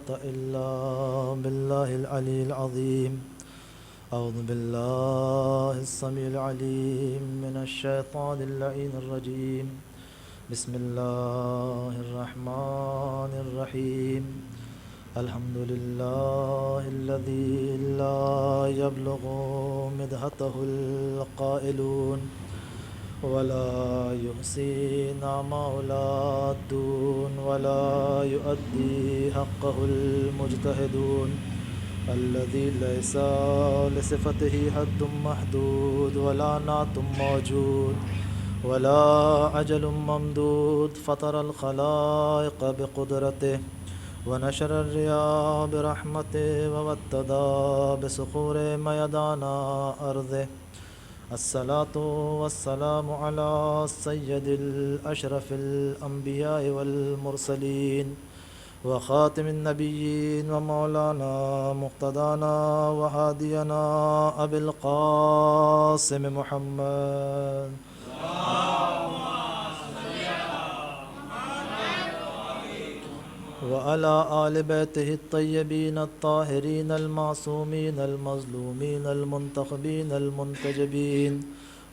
قوة إلا بالله العلي العظيم. أعوذ بالله السميع العليم من الشيطان اللعين الرجيم. بسم الله الرحمن الرحيم. الحمد لله الذي لا يبلغ مدحته القائلون ولا يحصي نعمه العادون ولا يؤدي حقه المجتهدون الذي ليس لصفته حد محدود ولا نعت موجود ولا أجل ممدود. فطر الخلائق بقدرته ونشر الرياح برحمته وابتدى بصخور ميدان أرضه. الصلاة والسلام على سيد الأشرف الأنبياء والمرسلين وخاتم النبيين ومولانا مقتدانا وهادينا أبي القاسم محمد وعلى آل بيته الطيبين الطاهرين المعصومين المظلومين المنتخبين المنتجبين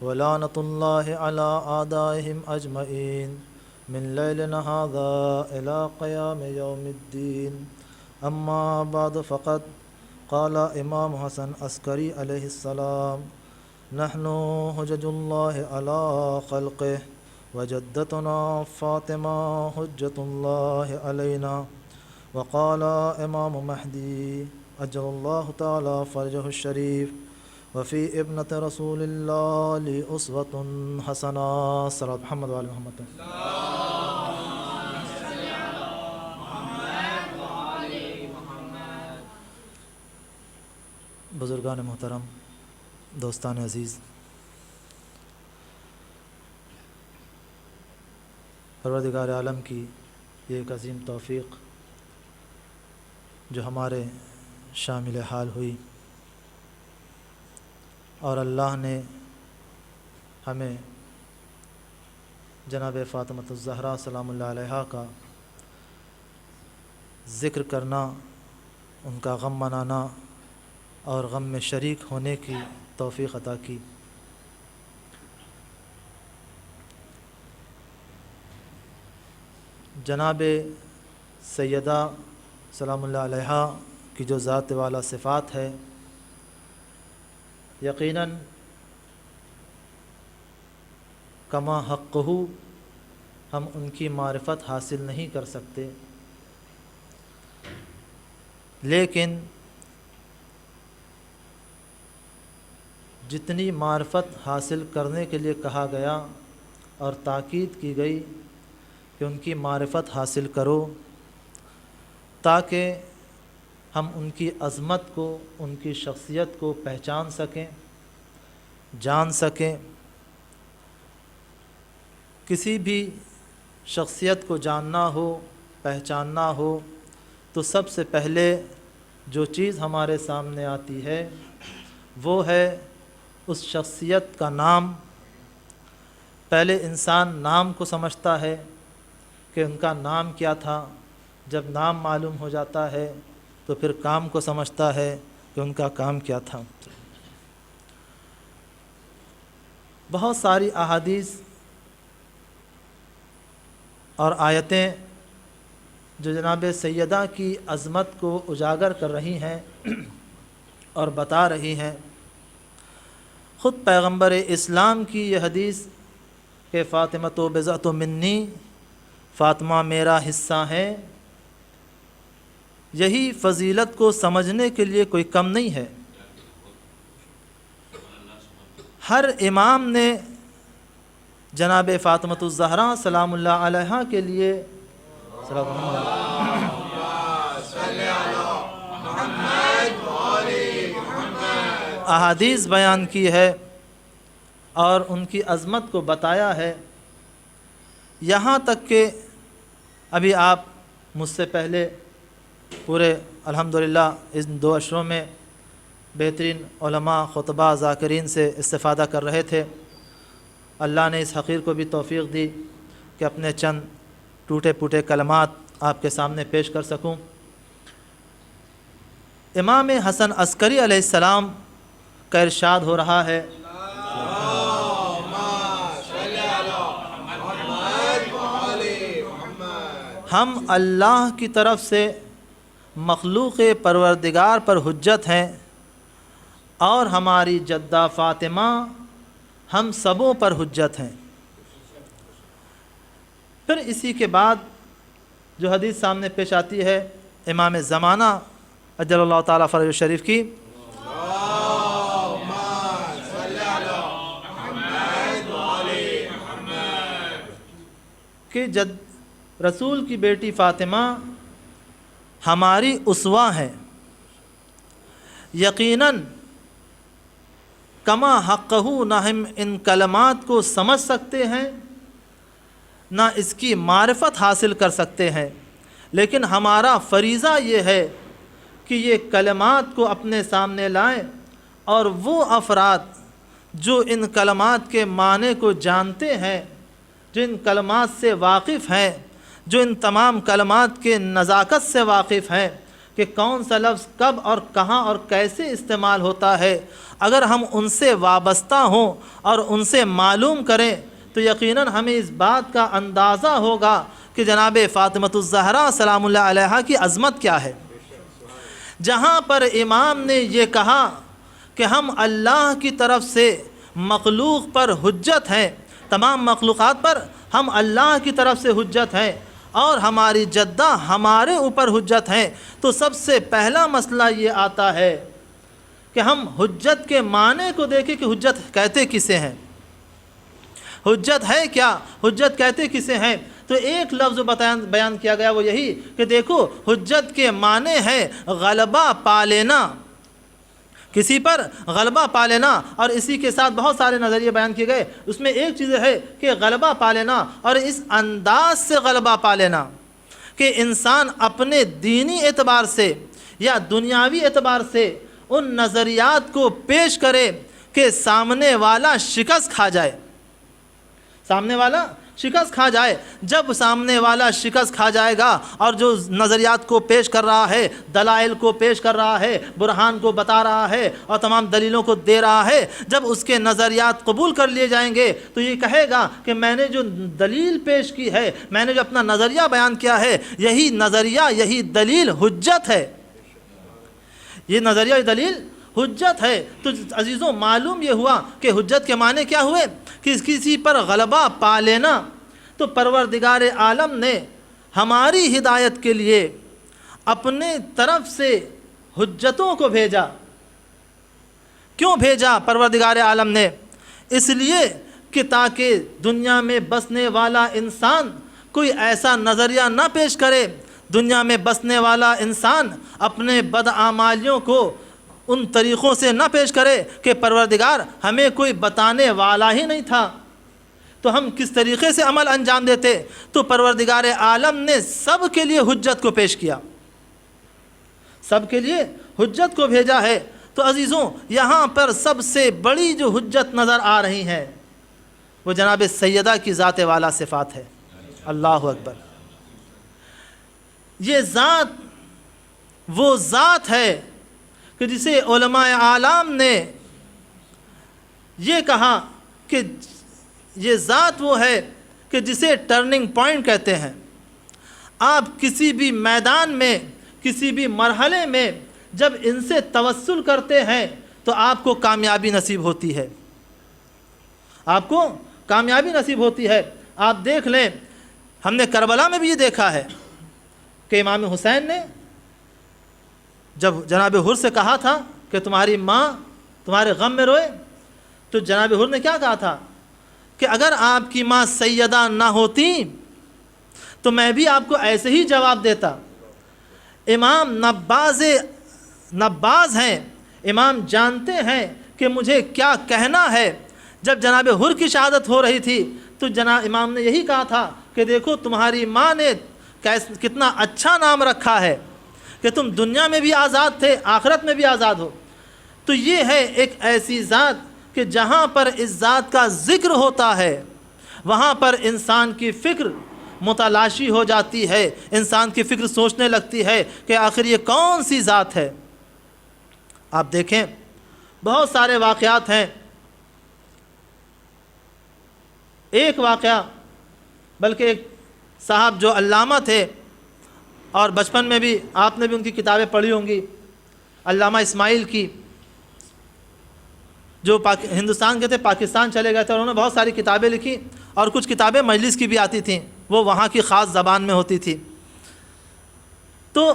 ولعنة الله على أعدائهم أجمعين من ليلنا هذا إلى قيام يوم الدين. أما بعد فقد قال إمام حسن عسكري عليه السلام: نحن حجج الله على خلقه وجدتنا فاطمة حجة الله علينا. وقال إمام مهدي أجل الله تعالى فرجه الشريف: وفي ابنة رسول الله لي أسوة حسنة. صلاة محمد وعلى محمد. بزرگان محترم، دوستان عزیز، پروردگار عالم کی یہ ایک عظیم توفیق جو ہمارے شامل حال ہوئی، اور اللہ نے ہمیں جناب فاطمۃ الزہرا سلام اللہ علیہا کا ذکر کرنا، ان کا غم منانا اور غم میں شریک ہونے کی توفیق عطا کی۔ جناب سیدہ سلام اللہ علیہا کی جو ذات والا صفات ہے، یقیناً کما حقہ ہم ان کی معرفت حاصل نہیں کر سکتے، لیکن جتنی معرفت حاصل کرنے کے لیے کہا گیا اور تاکید کی گئی کہ ان کی معرفت حاصل کرو تاکہ ہم ان کی عظمت کو، ان کی شخصیت کو پہچان سکیں، جان سکیں۔ کسی بھی شخصیت کو جاننا ہو، پہچاننا ہو تو سب سے پہلے جو چیز ہمارے سامنے آتی ہے وہ ہے اس شخصیت کا نام۔ پہلے انسان نام کو سمجھتا ہے کہ ان کا نام کیا تھا، جب نام معلوم ہو جاتا ہے تو پھر کام کو سمجھتا ہے کہ ان کا کام کیا تھا۔ بہت ساری احادیث اور آیتیں جو جناب سیدہ کی عظمت کو اجاگر کر رہی ہیں اور بتا رہی ہیں۔ خود پیغمبر اسلام کی یہ حدیث کہ فاطمۃ بضعۃ منی، فاطمہ میرا حصہ ہے، یہی فضیلت کو سمجھنے کے لیے کوئی کم نہیں ہے۔ ہر امام نے جناب فاطمۃ الزہرا سلام اللہ علیہا کے لیے احادیث بیان کی ہے اور ان کی عظمت کو بتایا ہے، یہاں تک کہ ابھی آپ مجھ سے پہلے پورے الحمدللہ ان 2 اشروں میں بہترین علماء، خطباء، ذاکرین سے استفادہ کر رہے تھے۔ اللہ نے اس حقیر کو بھی توفیق دی کہ اپنے چند ٹوٹے پھوٹے کلمات آپ کے سامنے پیش کر سکوں۔ امام حسن عسکری علیہ السلام کا ارشاد ہو رہا ہے، ہم اللہ کی طرف سے مخلوق پروردگار پر حجت ہیں اور ہماری جدہ فاطمہ ہم سبوں پر حجت ہیں۔ پھر اسی کے بعد جو حدیث سامنے پیش آتی ہے امام زمانہ اجل اللہ تعالیٰ فرجہ شریف کی، کہ رسول کی بیٹی فاطمہ ہماری اسوہ ہیں، یقیناً کما حقہ نہ ہم ان کلمات کو سمجھ سکتے ہیں نہ اس کی معرفت حاصل کر سکتے ہیں، لیکن ہمارا فریضہ یہ ہے کہ یہ کلمات کو اپنے سامنے لائیں اور وہ افراد جو ان کلمات کے معنی کو جانتے ہیں، جو ان کلمات سے واقف ہیں، جو ان تمام کلمات کے نزاکت سے واقف ہیں کہ کون سا لفظ کب اور کہاں اور کیسے استعمال ہوتا ہے، اگر ہم ان سے وابستہ ہوں اور ان سے معلوم کریں تو یقیناً ہمیں اس بات کا اندازہ ہوگا کہ جناب فاطمۃ الزہرا سلام اللہ علیہا کی عظمت کیا ہے۔ جہاں پر امام نے یہ کہا کہ ہم اللہ کی طرف سے مخلوق پر حجت ہیں، تمام مخلوقات پر ہم اللہ کی طرف سے حجت ہیں اور ہماری جدہ ہمارے اوپر حجت ہیں، تو سب سے پہلا مسئلہ یہ آتا ہے کہ ہم حجت کے معنی کو دیکھیں کہ حجت کہتے کسے ہیں، حجت ہے کیا، حجت کہتے کسے ہیں۔ تو ایک لفظ بیان کیا گیا وہ یہی کہ دیکھو حجت کے معنی ہے غلبہ پا لینا، کسی پر غلبہ پا لینا، اور اسی کے ساتھ بہت سارے نظریے بیان کیے گئے، اس میں ایک چیز ہے کہ غلبہ پا لینا اور اس انداز سے غلبہ پا لینا کہ انسان اپنے دینی اعتبار سے یا دنیاوی اعتبار سے ان نظریات کو پیش کرے کہ سامنے والا شکست کھا جائے، سامنے والا شکست کھا جائے۔ جب سامنے والا شکست کھا جائے گا اور جو نظریات کو پیش کر رہا ہے، دلائل کو پیش کر رہا ہے، برہان کو بتا رہا ہے اور تمام دلیلوں کو دے رہا ہے، جب اس کے نظریات قبول کر لیے جائیں گے تو یہ کہے گا کہ میں نے جو دلیل پیش کی ہے، میں نے جو اپنا نظریہ بیان کیا ہے، یہی نظریہ، یہی دلیل حجت ہے، یہ نظریہ، یہ دلیل حجت ہے۔ تو عزیزوں معلوم یہ ہوا کہ حجت کے معنی کیا ہوئے کہ کسی پر غلبہ پا لینا۔ تو پروردگار عالم نے ہماری ہدایت کے لیے اپنے طرف سے حجتوں کو بھیجا۔ کیوں بھیجا پروردگار عالم نے؟ اس لیے کہ تاکہ دنیا میں بسنے والا انسان کوئی ایسا نظریہ نہ پیش کرے، دنیا میں بسنے والا انسان اپنے بدعمالیوں کو ان طریقوں سے نہ پیش کرے کہ پروردگار ہمیں کوئی بتانے والا ہی نہیں تھا تو ہم کس طریقے سے عمل انجام دیتے۔ تو پروردگار عالم نے سب کے لیے حجت کو پیش کیا، سب کے لیے حجت کو بھیجا ہے۔ تو عزیزوں یہاں پر سب سے بڑی جو حجت نظر آ رہی ہے وہ جناب سیدہ کی ذات والا صفات ہے۔ اللہ اکبر! یہ ذات وہ ذات ہے کہ جسے علماء اعلام نے یہ کہا کہ یہ ذات وہ ہے کہ جسے ٹرننگ پوائنٹ کہتے ہیں۔ آپ کسی بھی میدان میں، کسی بھی مرحلے میں جب ان سے توسل کرتے ہیں تو آپ کو کامیابی نصیب ہوتی ہے، آپ کو کامیابی نصیب ہوتی ہے۔ آپ دیکھ لیں، ہم نے کربلا میں بھی یہ دیکھا ہے کہ امام حسین نے جب جناب حر سے کہا تھا کہ تمہاری ماں تمہارے غم میں روئے، تو جناب حر نے کیا کہا تھا کہ اگر آپ کی ماں سیدہ نہ ہوتی تو میں بھی آپ کو ایسے ہی جواب دیتا۔ امام نباز ہیں، امام جانتے ہیں کہ مجھے کیا کہنا ہے۔ جب جناب حر کی شہادت ہو رہی تھی تو جناب امام نے یہی کہا تھا کہ دیکھو تمہاری ماں نے کتنا اچھا نام رکھا ہے کہ تم دنیا میں بھی آزاد تھے، آخرت میں بھی آزاد ہو۔ تو یہ ہے ایک ایسی ذات کہ جہاں پر اس ذات کا ذکر ہوتا ہے وہاں پر انسان کی فکر متلاشی ہو جاتی ہے، انسان کی فکر سوچنے لگتی ہے کہ آخر یہ کون سی ذات ہے، آپ دیکھیں بہت سارے واقعات ہیں. ایک واقعہ بلکہ ایک صاحب جو علامہ تھے اور بچپن میں بھی آپ نے بھی ان کی کتابیں پڑھی ہوں گی, علامہ اسماعیل کی, جو ہندوستان کے تھے, پاکستان چلے گئے تھے, اور انہوں نے بہت ساری کتابیں لکھی اور کچھ کتابیں مجلس کی بھی آتی تھیں, وہ وہاں کی خاص زبان میں ہوتی تھی. تو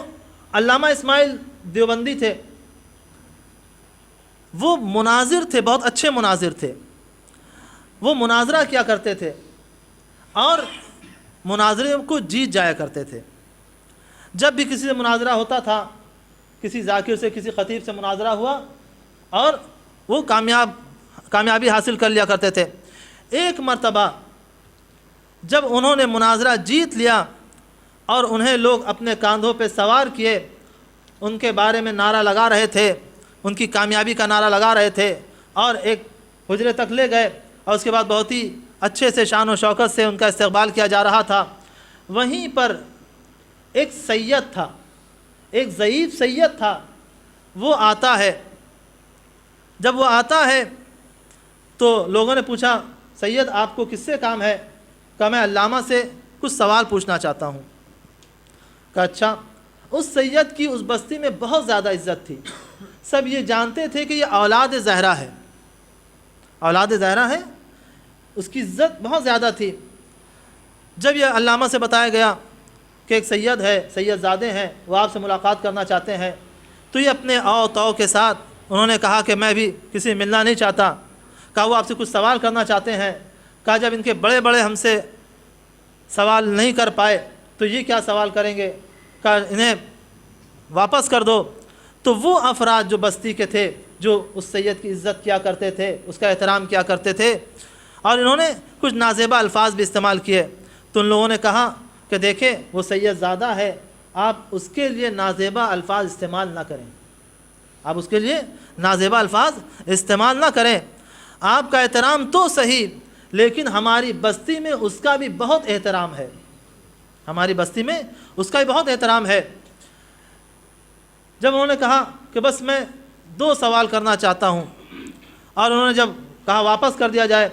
علامہ اسماعیل دیوبندی تھے, وہ مناظر تھے, بہت اچھے مناظر تھے. وہ مناظرہ کیا کرتے تھے اور مناظرے کو جیت جایا کرتے تھے. جب بھی کسی سے مناظرہ ہوتا تھا, کسی ذاکر سے, کسی خطیب سے مناظرہ ہوا اور وہ کامیابی حاصل کر لیا کرتے تھے. ایک مرتبہ جب انہوں نے مناظرہ جیت لیا اور انہیں لوگ اپنے کاندھوں پہ سوار کیے, ان کے بارے میں نعرہ لگا رہے تھے, ان کی کامیابی کا نعرہ لگا رہے تھے, اور ایک حجرے تک لے گئے اور اس کے بعد بہت ہی اچھے سے شان و شوکت سے ان کا استقبال کیا جا رہا تھا. وہیں پر ایک سید تھا, ایک ضعیف سید تھا, وہ آتا ہے. جب وہ آتا ہے تو لوگوں نے پوچھا, سید آپ کو کس سے کام ہے؟ کہا میں علامہ سے کچھ سوال پوچھنا چاہتا ہوں. کہا اچھا. اس سید کی اس بستی میں بہت زیادہ عزت تھی, سب یہ جانتے تھے کہ یہ اولاد زہرا ہے, اولاد زہرا ہے, اس کی عزت بہت زیادہ تھی. جب یہ علامہ سے بتایا گیا کہ ایک سید ہے, سید زادے ہیں, وہ آپ سے ملاقات کرنا چاہتے ہیں, تو یہ اپنے او تو کے ساتھ انہوں نے کہا کہ میں بھی کسی ملنا نہیں چاہتا. کہا وہ آپ سے کچھ سوال کرنا چاہتے ہیں. کہا جب ان کے بڑے بڑے ہم سے سوال نہیں کر پائے تو یہ کیا سوال کریں گے؟ کہا انہیں واپس کر دو. تو وہ افراد جو بستی کے تھے, جو اس سید کی عزت کیا کرتے تھے, اس کا احترام کیا کرتے تھے, اور انہوں نے کچھ نازیبا الفاظ بھی استعمال کیے. تو ان لوگوں نے کہا کہ دیکھیں وہ سید زادہ ہے, آپ اس کے لیے نازیبا الفاظ استعمال نہ کریں, آپ اس کے لیے نازیبا الفاظ استعمال نہ کریں. آپ کا احترام تو صحیح, لیکن ہماری بستی میں اس کا بھی بہت احترام ہے, ہماری بستی میں اس کا بھی بہت احترام ہے. جب انہوں نے کہا کہ بس میں 2 سوال کرنا چاہتا ہوں, اور انہوں نے جب کہا واپس کر دیا جائے,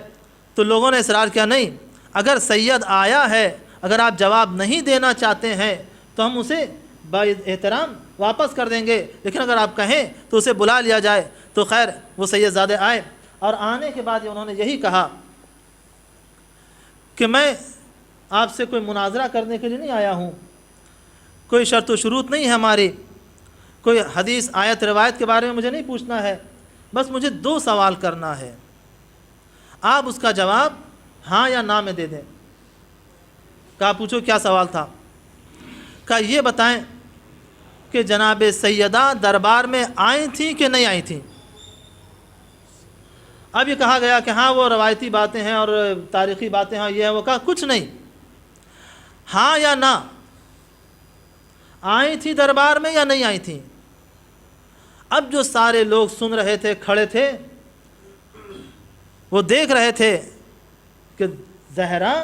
تو لوگوں نے اصرار کیا, نہیں, اگر سید آیا ہے, اگر آپ جواب نہیں دینا چاہتے ہیں تو ہم اسے باحترام واپس کر دیں گے, لیکن اگر آپ کہیں تو اسے بلا لیا جائے. تو خیر وہ سید زادے آئے, اور آنے کے بعد انہوں نے یہی کہا کہ میں آپ سے کوئی مناظرہ کرنے کے لیے نہیں آیا ہوں, کوئی شرط و شروط نہیں ہے ہماری, کوئی حدیث آیت روایت کے بارے میں مجھے نہیں پوچھنا ہے, بس مجھے 2 سوال کرنا ہے, آپ اس کا جواب ہاں یا نہ میں دے دیں. کہا پوچھو کیا سوال تھا؟ کہا یہ بتائیں کہ جناب سیدہ دربار میں آئی تھیں کہ نہیں آئی تھیں؟ اب یہ کہا گیا کہ ہاں وہ روایتی باتیں ہیں اور تاریخی باتیں ہیں, یہ ہے وہ. کہا کچھ نہیں, ہاں یا نہ, آئی تھی دربار میں یا نہیں آئی تھیں؟ اب جو سارے لوگ سن رہے تھے, کھڑے تھے, وہ دیکھ رہے تھے کہ زہرا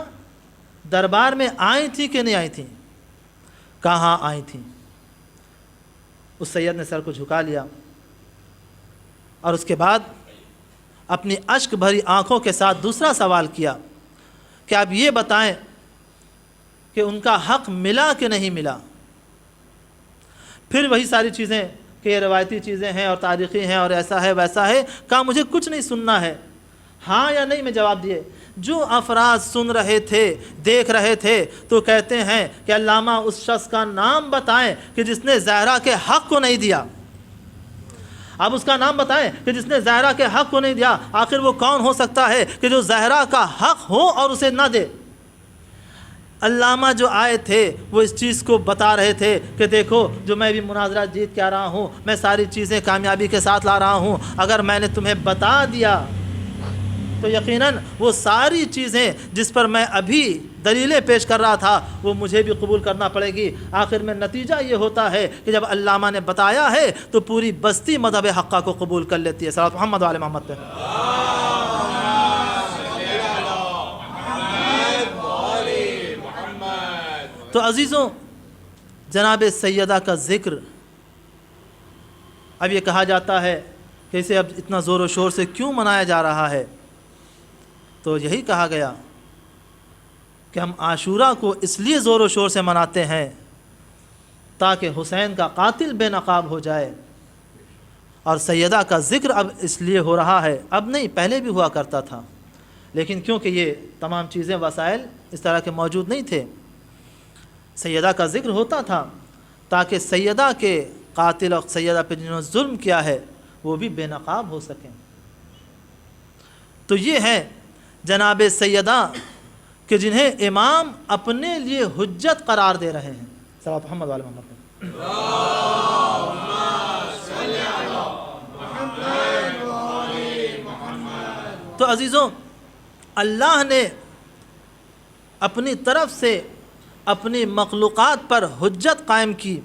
دربار میں آئی تھی کہ نہیں آئی تھیں. کہا ہاں آئی تھیں. اس سید نے سر کو جھکا لیا اور اس کے بعد اپنی اشک بھری آنکھوں کے ساتھ دوسرا سوال کیا کہ آپ یہ بتائیں کہ ان کا حق ملا کہ نہیں ملا. پھر وہی ساری چیزیں کہ یہ روایتی چیزیں ہیں اور تاریخی ہیں اور ایسا ہے ویسا ہے. کہا مجھے کچھ نہیں سننا ہے, ہاں یا نہیں میں جواب دیے. جو افراد سن رہے تھے, دیکھ رہے تھے, تو کہتے ہیں کہ علامہ اس شخص کا نام بتائیں کہ جس نے زہرا کے حق کو نہیں دیا. اب اس کا نام بتائیں کہ جس نے زہرا کے حق کو نہیں دیا. آخر وہ کون ہو سکتا ہے کہ جو زہرا کا حق ہو اور اسے نہ دے؟ علامہ جو آئے تھے وہ اس چیز کو بتا رہے تھے کہ دیکھو جو میں بھی مناظرہ جیت کے آ رہا ہوں, میں ساری چیزیں کامیابی کے ساتھ لا رہا ہوں. اگر میں نے تمہیں بتا دیا تو یقیناً وہ ساری چیزیں جس پر میں ابھی دلیلیں پیش کر رہا تھا وہ مجھے بھی قبول کرنا پڑے گی. آخر میں نتیجہ یہ ہوتا ہے کہ جب علامہ نے بتایا ہے تو پوری بستی مذہب حقہ کو قبول کر لیتی ہے. صلوات محمد وعلی محمد پہ. تو عزیزوں, جناب سیدہ کا ذکر اب یہ کہا جاتا ہے کہ اسے اب اتنا زور و شور سے کیوں منایا جا رہا ہے؟ تو یہی کہا گیا کہ ہم عاشورہ کو اس لیے زور و شور سے مناتے ہیں تاکہ حسین کا قاتل بے نقاب ہو جائے، اور سیدہ کا ذکر اب اس لیے ہو رہا ہے، اب نہیں پہلے بھی ہوا کرتا تھا، لیکن کیونکہ یہ تمام چیزیں وسائل اس طرح کے موجود نہیں تھے، سیدہ کا ذکر ہوتا تھا تاکہ سیدہ کے قاتل اور سیدہ پہ جنہوں نے ظلم کیا ہے وہ بھی بے نقاب ہو سکیں۔ تو یہ ہے جناب سیدہ کہ جنہیں امام اپنے لیے حجت قرار دے رہے ہیں۔ صلی محمد والے محمد۔ تو عزیزوں، اللہ نے اپنی طرف سے اپنی مخلوقات پر حجت قائم کی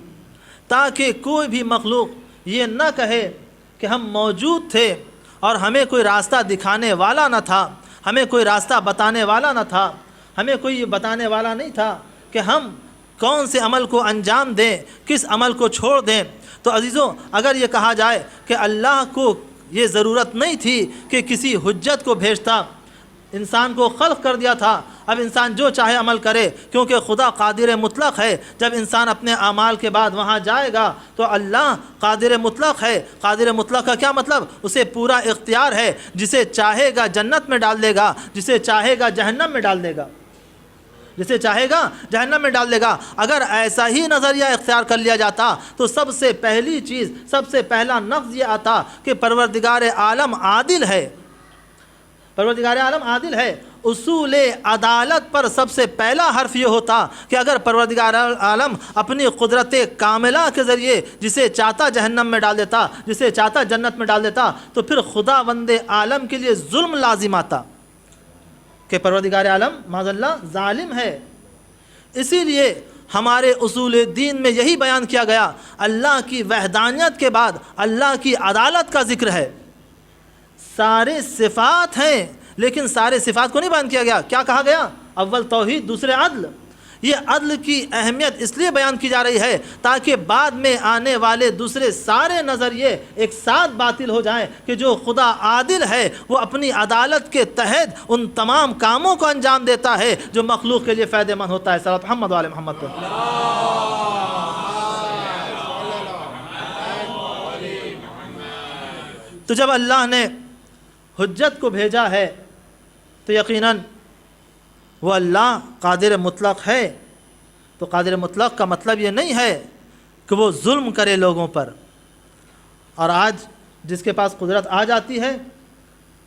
تاکہ کوئی بھی مخلوق یہ نہ کہے کہ ہم موجود تھے اور ہمیں کوئی راستہ دکھانے والا نہ تھا، ہمیں کوئی راستہ بتانے والا نہ تھا، ہمیں کوئی یہ بتانے والا نہیں تھا کہ ہم کون سے عمل کو انجام دیں، کس عمل کو چھوڑ دیں۔ تو عزیزوں، اگر یہ کہا جائے کہ اللہ کو یہ ضرورت نہیں تھی کہ کسی حجت کو بھیجتا، انسان کو خلق کر دیا تھا، اب انسان جو چاہے عمل کرے، کیونکہ خدا قادر مطلق ہے۔ جب انسان اپنے اعمال کے بعد وہاں جائے گا تو اللہ قادر مطلق ہے۔ قادر مطلق کا کیا مطلب؟ اسے پورا اختیار ہے، جسے چاہے گا جنت میں ڈال دے گا، جسے چاہے گا جہنم میں ڈال دے گا، جسے چاہے گا جہنم میں ڈال دے گا۔ اگر ایسا ہی نظریہ اختیار کر لیا جاتا تو سب سے پہلی چیز، سب سے پہلا نقض یہ آتا کہ پروردگار عالم عادل ہے، پروردگار عالم عادل ہے۔ اصول عدالت پر سب سے پہلا حرف یہ ہوتا کہ اگر پروردگار عالم اپنی قدرت کاملہ کے ذریعے جسے چاہتا جہنم میں ڈال دیتا، جسے چاہتا جنت میں ڈال دیتا، تو پھر خداوند عالم کے لیے ظلم لازم آتا کہ پروردگار عالم معاذ اللہ ظالم ہے۔ اسی لیے ہمارے اصول دین میں یہی بیان کیا گیا، اللہ کی وحدانیت کے بعد اللہ کی عدالت کا ذکر ہے۔ سارے صفات ہیں لیکن سارے صفات کو نہیں بیان کیا گیا۔ کیا کہا گیا؟ اول توحید، دوسرے عدل۔ یہ عدل کی اہمیت اس لیے بیان کی جا رہی ہے تاکہ بعد میں آنے والے دوسرے سارے نظریے ایک ساتھ باطل ہو جائیں کہ جو خدا عادل ہے وہ اپنی عدالت کے تحت ان تمام کاموں کو انجام دیتا ہے جو مخلوق کے لیے فائدہ مند ہوتا ہے۔ صلی اللہ محمد والے محمد کو۔ تو جب اللہ نے حجت کو بھیجا ہے تو یقیناً وہ اللہ قادر مطلق ہے۔ تو قادر مطلق کا مطلب یہ نہیں ہے کہ وہ ظلم کرے لوگوں پر۔ اور آج جس کے پاس قدرت آ جاتی ہے،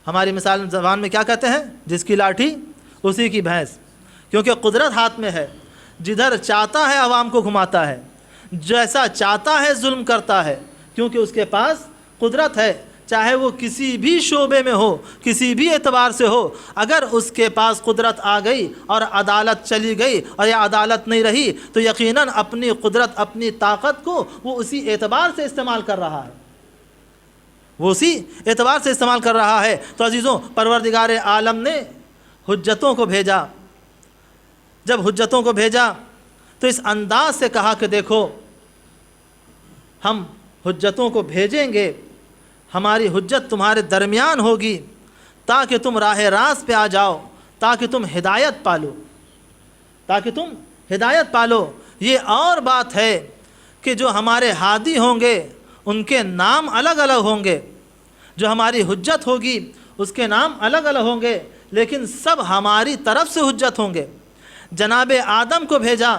ہماری مثال زبان میں کیا کہتے ہیں؟ جس کی لاٹھی اسی کی بھینس، کیونکہ قدرت ہاتھ میں ہے، جدھر چاہتا ہے عوام کو گھماتا ہے، جیسا چاہتا ہے ظلم کرتا ہے، کیونکہ اس کے پاس قدرت ہے۔ چاہے وہ کسی بھی شعبے میں ہو، کسی بھی اعتبار سے ہو، اگر اس کے پاس قدرت آ گئی اور عدالت چلی گئی اور یہ عدالت نہیں رہی تو یقیناً اپنی قدرت، اپنی طاقت کو وہ اسی اعتبار سے استعمال کر رہا ہے، وہ اسی اعتبار سے استعمال کر رہا ہے۔ تو عزیزوں، پروردگار عالم نے حجتوں کو بھیجا۔ جب حجتوں کو بھیجا تو اس انداز سے کہا کہ دیکھو، ہم حجتوں کو بھیجیں گے، ہماری حجت تمہارے درمیان ہوگی تاکہ تم راہ راست پہ آ جاؤ، تاکہ تم ہدایت پالو، تاکہ تم ہدایت پالو۔ یہ اور بات ہے کہ جو ہمارے ہادی ہوں گے ان کے نام الگ الگ ہوں گے، جو ہماری حجت ہوگی اس کے نام الگ الگ ہوں گے، لیکن سب ہماری طرف سے حجت ہوں گے۔ جناب آدم کو بھیجا،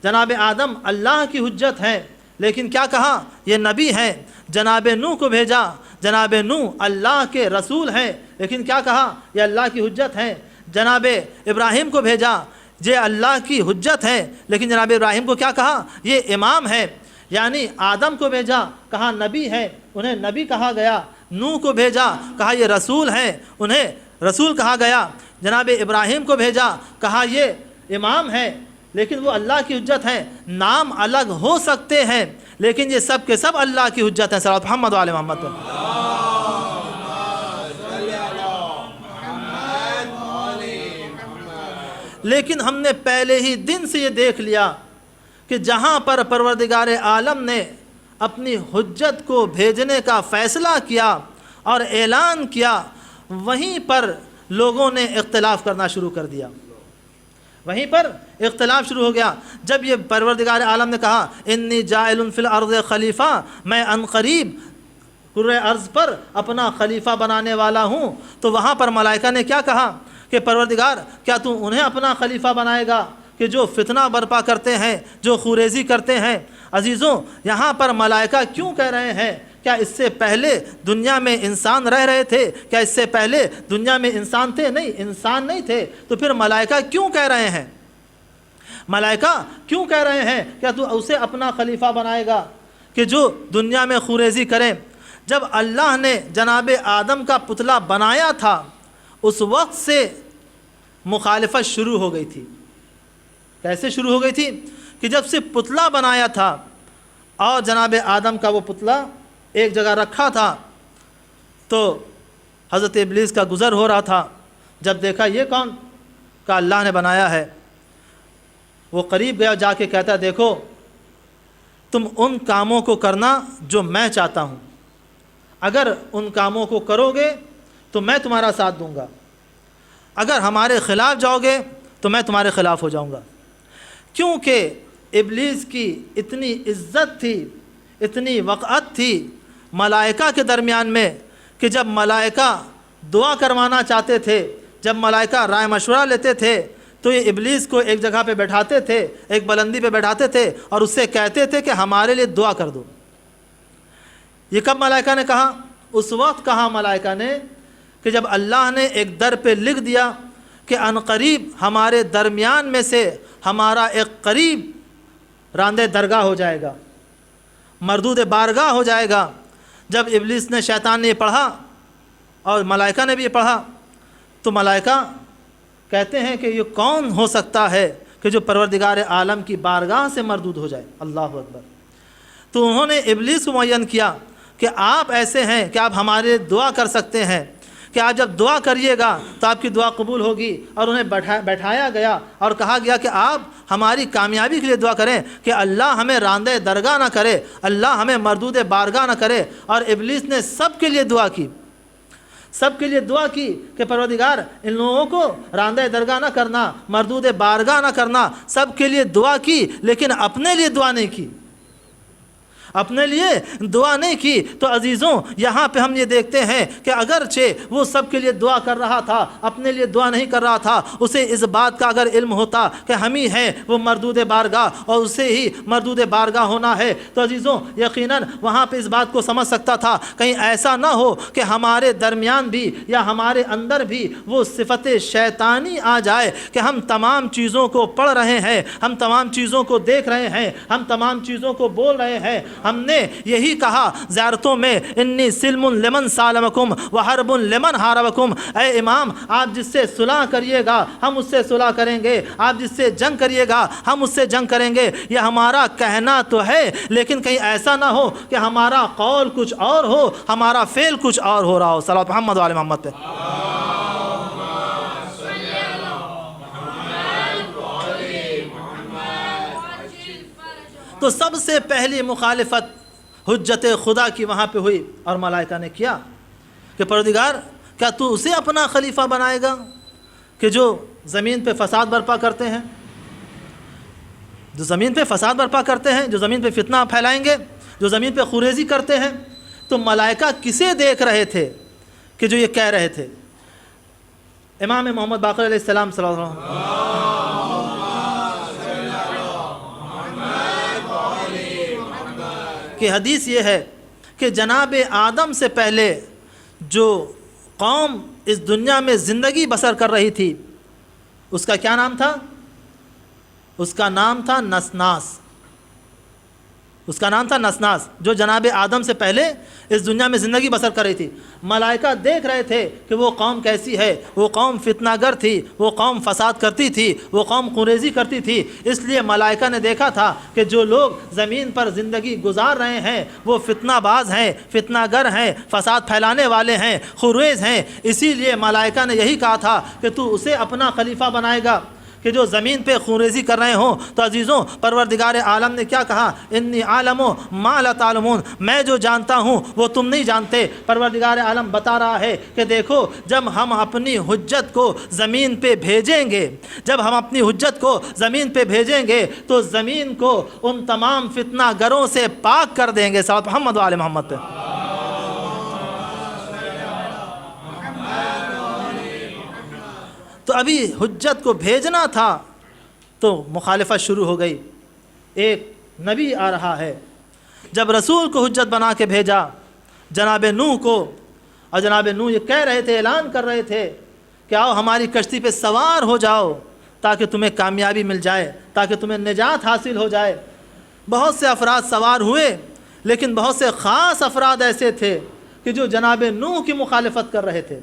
جناب آدم اللہ کی حجت ہیں، لیکن کیا کہا؟ یہ نبی ہیں۔ جناب نوح کو بھیجا، جناب نوح اللہ کے رسول ہیں، لیکن کیا کہا؟ یہ اللہ کی حجت ہیں۔ جناب ابراہیم کو بھیجا، یہ اللہ کی حجت ہیں، لیکن جناب ابراہیم کو کیا کہا؟ یہ امام ہیں۔ یعنی آدم کو بھیجا، کہا نبی ہیں، انہیں نبی کہا گیا۔ نوح کو بھیجا، کہا یہ رسول ہیں، انہیں رسول کہا گیا۔ جناب ابراہیم کو بھیجا، کہا یہ امام ہیں، لیکن وہ اللہ کی حجت ہیں۔ نام الگ ہو سکتے ہیں لیکن یہ سب کے سب اللہ کی حجت ہیں۔ صلی اللہ محمد علیہ محمد۔ لیکن ہم نے پہلے ہی دن سے یہ دیکھ لیا کہ جہاں پر پروردگار عالم نے اپنی حجت کو بھیجنے کا فیصلہ کیا اور اعلان کیا، وہیں پر لوگوں نے اختلاف کرنا شروع کر دیا، وہیں پر اختلاف شروع ہو گیا۔ جب یہ پروردگار عالم نے کہا انی جاعل فی الارض خلیفہ، میں عنقریب کرۂ ارض پر اپنا خلیفہ بنانے والا ہوں، تو وہاں پر ملائکہ نے کیا کہا کہ پروردگار کیا تو انہیں اپنا خلیفہ بنائے گا کہ جو فتنہ برپا کرتے ہیں، جو خوریزی کرتے ہیں؟ عزیزوں، یہاں پر ملائکہ کیوں کہہ رہے ہیں؟ کیا اس سے پہلے دنیا میں انسان رہ رہے تھے؟ کیا اس سے پہلے دنیا میں انسان تھے؟ نہیں، انسان نہیں تھے، تو پھر ملائکہ کیوں کہہ رہے ہیں؟ ملائکہ کیوں کہہ رہے ہیں کیا تو اسے اپنا خلیفہ بنائے گا کہ جو دنیا میں خوریزی کریں؟ جب اللہ نے جناب آدم کا پتلا بنایا تھا، اس وقت سے مخالفت شروع ہو گئی تھی۔ کیسے شروع ہو گئی تھی؟ کہ جب سے پتلا بنایا تھا اور جناب آدم کا وہ پتلا ایک جگہ رکھا تھا، تو حضرت ابلیس کا گزر ہو رہا تھا۔ جب دیکھا یہ کون کا اللہ نے بنایا ہے، وہ قریب گیا، جا کے کہتا دیکھو تم ان کاموں کو کرنا جو میں چاہتا ہوں، اگر ان کاموں کو کرو گے تو میں تمہارا ساتھ دوں گا، اگر ہمارے خلاف جاؤ گے تو میں تمہارے خلاف ہو جاؤں گا۔ کیونکہ ابلیس کی اتنی عزت تھی، اتنی وقعت تھی ملائکہ کے درمیان میں کہ جب ملائکہ دعا کروانا چاہتے تھے، جب ملائکہ رائے مشورہ لیتے تھے، تو یہ ابلیس کو ایک جگہ پہ بیٹھاتے تھے، ایک بلندی پہ بیٹھاتے تھے اور اس سے کہتے تھے کہ ہمارے لیے دعا کر دو۔ یہ کب ملائکہ نے کہا؟ اس وقت کہا ملائکہ نے کہ جب اللہ نے ایک در پہ لکھ دیا کہ عنقریب ہمارے درمیان میں سے ہمارا ایک قریب راندے درگاہ ہو جائے گا، مردود بارگاہ ہو جائے گا۔ جب ابلیس نے، شیطان نے یہ پڑھا اور ملائکہ نے بھی یہ پڑھا، تو ملائکہ کہتے ہیں کہ یہ کون ہو سکتا ہے کہ جو پروردگار عالم کی بارگاہ سے مردود ہو جائے؟ اللہ اکبر۔ تو انہوں نے ابلیس کو معین کیا کہ آپ ایسے ہیں کہ آپ ہمارے دعا کر سکتے ہیں، کہ آپ جب دعا کریے گا تو آپ کی دعا قبول ہوگی، اور انہیں بیٹھایا گیا اور کہا گیا کہ آپ ہماری کامیابی کے لیے دعا کریں کہ اللہ ہمیں راندے درگاہ نہ کرے، اللہ ہمیں مردود بارگاہ نہ کرے۔ اور ابلیس نے سب کے لیے دعا کی، سب کے لیے دعا کی کہ پروردگار ان لوگوں کو راندہ درگاہ نہ کرنا، مردود بارگاہ نہ کرنا، سب کے لیے دعا کی، لیکن اپنے لیے دعا نہیں کی، اپنے لیے دعا نہیں کی۔ تو عزیزوں، یہاں پہ ہم یہ دیکھتے ہیں کہ اگرچہ وہ سب کے لیے دعا کر رہا تھا، اپنے لیے دعا نہیں کر رہا تھا، اسے اس بات کا اگر علم ہوتا کہ ہم ہی ہیں وہ مردود بارگاہ اور اسے ہی مردود بارگاہ ہونا ہے، تو عزیزوں یقیناً وہاں پہ اس بات کو سمجھ سکتا تھا کہیں ایسا نہ ہو کہ ہمارے درمیان بھی یا ہمارے اندر بھی وہ صفت شیطانی آ جائے کہ ہم تمام چیزوں کو پڑھ رہے ہیں، ہم تمام چیزوں کو دیکھ رہے ہیں، ہم تمام چیزوں کو بول رہے ہیں۔ ہم نے یہی کہا زیارتوں میں، انی سلم لمن سالمکم وحرب لمن حاربکم، اے امام آپ جس سے صلح کریے گا ہم اس سے صلح کریں گے، آپ جس سے جنگ کریے گا ہم اس سے جنگ کریں گے۔ یہ ہمارا کہنا تو ہے، لیکن کہیں ایسا نہ ہو کہ ہمارا قول کچھ اور ہو، ہمارا فعل کچھ اور ہو رہا ہو۔ صلوات محمد وعلی محمد پہ۔ تو سب سے پہلی مخالفت حجت خدا کی وہاں پہ ہوئی، اور ملائکہ نے کیا کہ پروردگار کیا تو اسے اپنا خلیفہ بنائے گا کہ جو زمین پہ فساد برپا کرتے ہیں، جو زمین پہ فساد برپا کرتے ہیں، جو زمین پہ فتنہ پھیلائیں گے، جو زمین پہ خوریزی کرتے ہیں؟ تو ملائکہ کسے دیکھ رہے تھے کہ جو یہ کہہ رہے تھے؟ امام محمد باقر علیہ السلام صلی اللہ علیہ وسلم کہ حدیث یہ ہے کہ جناب آدم سے پہلے جو قوم اس دنیا میں زندگی بسر کر رہی تھی، اس کا کیا نام تھا؟ اس کا نام تھا نسناس، اس کا نام تھا نسناس، جو جناب آدم سے پہلے اس دنیا میں زندگی بسر کر رہی تھی۔ ملائکہ دیکھ رہے تھے کہ وہ قوم کیسی ہے، وہ قوم فتنہ گر تھی، وہ قوم فساد کرتی تھی، وہ قوم خوریزی کرتی تھی۔ اس لیے ملائکہ نے دیکھا تھا کہ جو لوگ زمین پر زندگی گزار رہے ہیں وہ فتنہ باز ہیں، فتنہ گر ہیں، فساد پھیلانے والے ہیں، خوریز ہیں۔ اسی لیے ملائکہ نے یہی کہا تھا کہ تو اسے اپنا خلیفہ بنائے گا کہ جو زمین پہ خونریزی کر رہے ہوں، تو عزیزوں پروردگار عالم نے کیا کہا؟ انی عالم ما لا تعلمون، میں جو جانتا ہوں وہ تم نہیں جانتے۔ پروردگار عالم بتا رہا ہے کہ دیکھو جب ہم اپنی حجت کو زمین پہ بھیجیں گے، جب ہم اپنی حجت کو زمین پہ بھیجیں گے تو زمین کو ان تمام فتنہ گروں سے پاک کر دیں گے۔ صلی محمد وعلی محمد پہ۔ تو ابھی حجت کو بھیجنا تھا تو مخالفت شروع ہو گئی۔ ایک نبی آ رہا ہے، جب رسول کو حجت بنا کے بھیجا جناب نوح کو، اور جناب نوح یہ کہہ رہے تھے، اعلان کر رہے تھے کہ آؤ ہماری کشتی پہ سوار ہو جاؤ تاکہ تمہیں کامیابی مل جائے، تاکہ تمہیں نجات حاصل ہو جائے۔ بہت سے افراد سوار ہوئے، لیکن بہت سے خاص افراد ایسے تھے کہ جو جناب نوح کی مخالفت کر رہے تھے،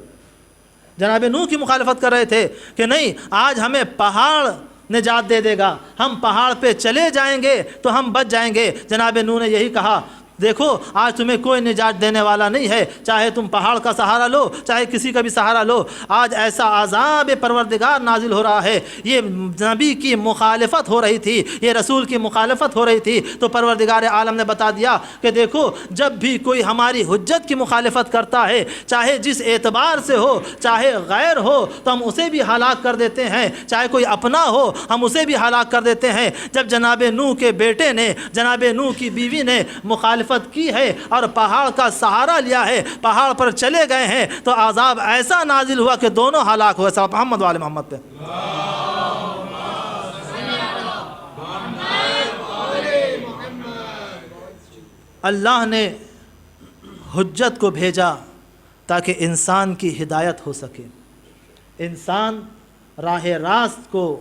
جناب نوح کی مخالفت کر رہے تھے کہ نہیں، آج ہمیں پہاڑ نجات دے دے گا، ہم پہاڑ پہ چلے جائیں گے تو ہم بچ جائیں گے۔ جناب نوح نے یہی کہا، دیکھو آج تمہیں کوئی نجات دینے والا نہیں ہے، چاہے تم پہاڑ کا سہارا لو، چاہے کسی کا بھی سہارا لو، آج ایسا عذاب پروردگار نازل ہو رہا ہے۔ یہ نبی کی مخالفت ہو رہی تھی، یہ رسول کی مخالفت ہو رہی تھی، تو پروردگار عالم نے بتا دیا کہ دیکھو جب بھی کوئی ہماری حجت کی مخالفت کرتا ہے، چاہے جس اعتبار سے ہو، چاہے غیر ہو، تو ہم اسے بھی ہلاک کر دیتے ہیں، چاہے کوئی اپنا ہو ہم اسے بھی ہلاک کر دیتے ہیں۔ جب جناب نوح کے بیٹے نے، جناب نوح کی بیوی نے مخالفت کی ہے اور پہاڑ کا سہارا لیا ہے، پہاڑ پر چلے گئے ہیں، تو عذاب ایسا نازل ہوا کہ دونوں ہلاک ہوئے۔ صلی محمد وعلی محمد پہ۔ اللہ نے حجت کو بھیجا تاکہ انسان کی ہدایت ہو سکے، انسان راہ راست کو